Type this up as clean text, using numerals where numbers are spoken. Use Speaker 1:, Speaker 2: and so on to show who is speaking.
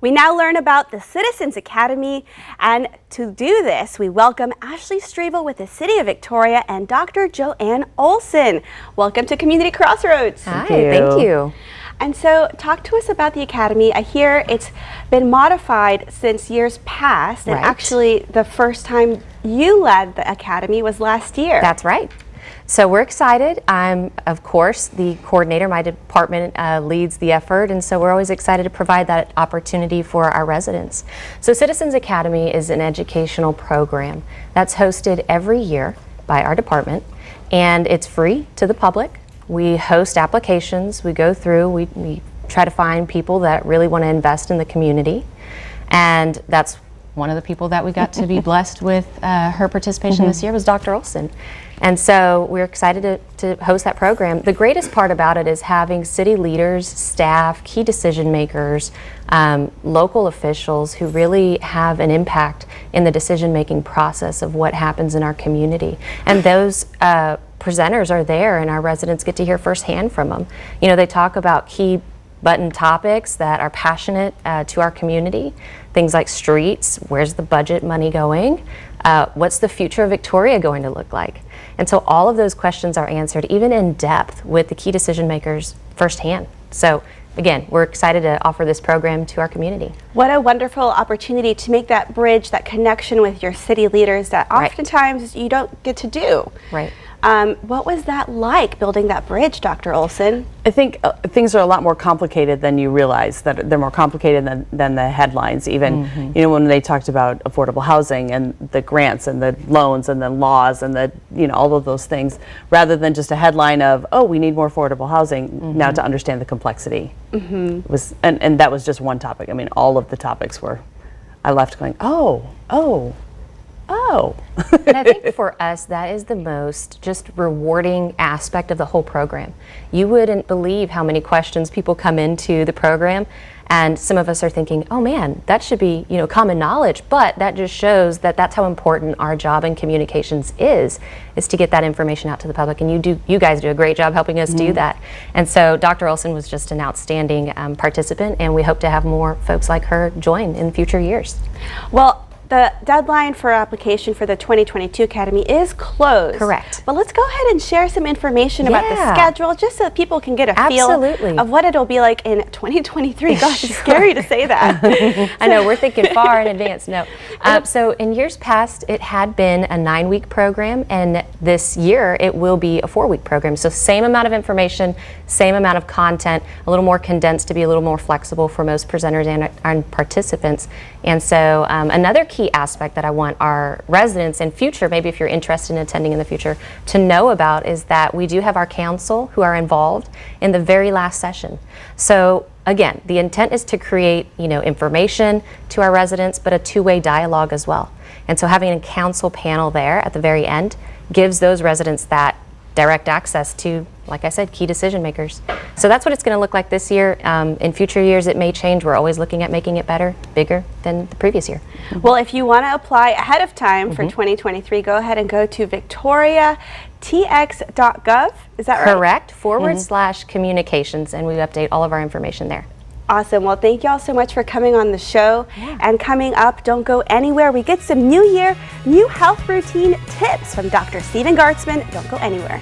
Speaker 1: We now learn about the Citizens Academy, and to do this, we welcome Ashley Strevel with the City of Victoria and Dr. Joanne Olson. Welcome to Community Crossroads.
Speaker 2: Hi, thank you.
Speaker 1: And so, talk to us about the Academy. I hear it's been modified since years past, and actually the first time you led the Academy was last year.
Speaker 2: That's right. So we're excited. I'm, of course, the coordinator. My department leads the effort, and so we're always excited to provide that opportunity for our residents. So Citizens Academy is an educational program that's hosted every year by our department, and it's free to the public. We host applications. We go through. We try to find people that really want to invest in the community, and that's one of the people that we got to be blessed with her participation this year was Dr. Olson. And so we're excited to host that program. The greatest part about it is having city leaders, staff, key decision makers, local officials who really have an impact in the decision-making process of what happens in our community. And those presenters are there, and our residents get to hear firsthand from them. You know, they talk about key button topics that are passionate to our community. Things like streets, where's the budget money going? What's the future of Victoria going to look like? And so all of those questions are answered, even in depth, with the key decision makers firsthand. So again, we're excited to offer this program to our community.
Speaker 1: What a wonderful opportunity to make that bridge, that connection with your city leaders that oftentimes you don't get to do.
Speaker 2: Right.
Speaker 1: What was that like, building that bridge, Dr. Olson?
Speaker 3: I think things are a lot more complicated than you realize. That they're more complicated than the headlines even. You know, when they talked about affordable housing and the grants and the loans and the laws and the, you know, all of those things, rather than just a headline of, oh, we need more affordable housing, now to understand the complexity was, and that was just one topic. I mean, all of the topics were, I left going, oh.
Speaker 2: And I think for us, that is the most just rewarding aspect of the whole program. You wouldn't believe how many questions people come into the program, and some of us are thinking, oh man, that should be, you know, common knowledge, but that just shows that that's how important our job in communications is to get that information out to the public, and you guys do a great job helping us do that. And so Dr. Olson was just an outstanding participant, and we hope to have more folks like her join in future years.
Speaker 1: Well, the deadline for application for the 2022 Academy is closed.
Speaker 2: Correct.
Speaker 1: But let's go ahead and share some information about the schedule, just so that people can get a feel of what it'll be like in 2023. Gosh, it's scary to say that.
Speaker 2: I know, we're thinking far in advance. No. So in years past, it had been a 9-week program, and this year it will be a 4-week program. So same amount of information, same amount of content, a little more condensed to be a little more flexible for most presenters and participants. And so another key aspect that I want our residents in future, maybe if you're interested in attending in the future, to know about is that we do have our council who are involved in the very last session. So again, the intent is to create, you know, information to our residents, but a two-way dialogue as well. And so having a council panel there at the very end gives those residents that direct access to, like I said, key decision makers. So that's what it's going to look like this year. In future years, it may change. We're always looking at making it better, bigger than the previous year.
Speaker 1: Well, if you want to apply ahead of time for 2023, go ahead and go to victoriatx.gov. Is that right?
Speaker 2: Correct. / communications, and we update all of our information there.
Speaker 1: Awesome. Well, thank you all so much for coming on the show. And coming up, don't go anywhere. We get some new year, new health routine tips from Dr. Stephen Gartzman. Don't go anywhere.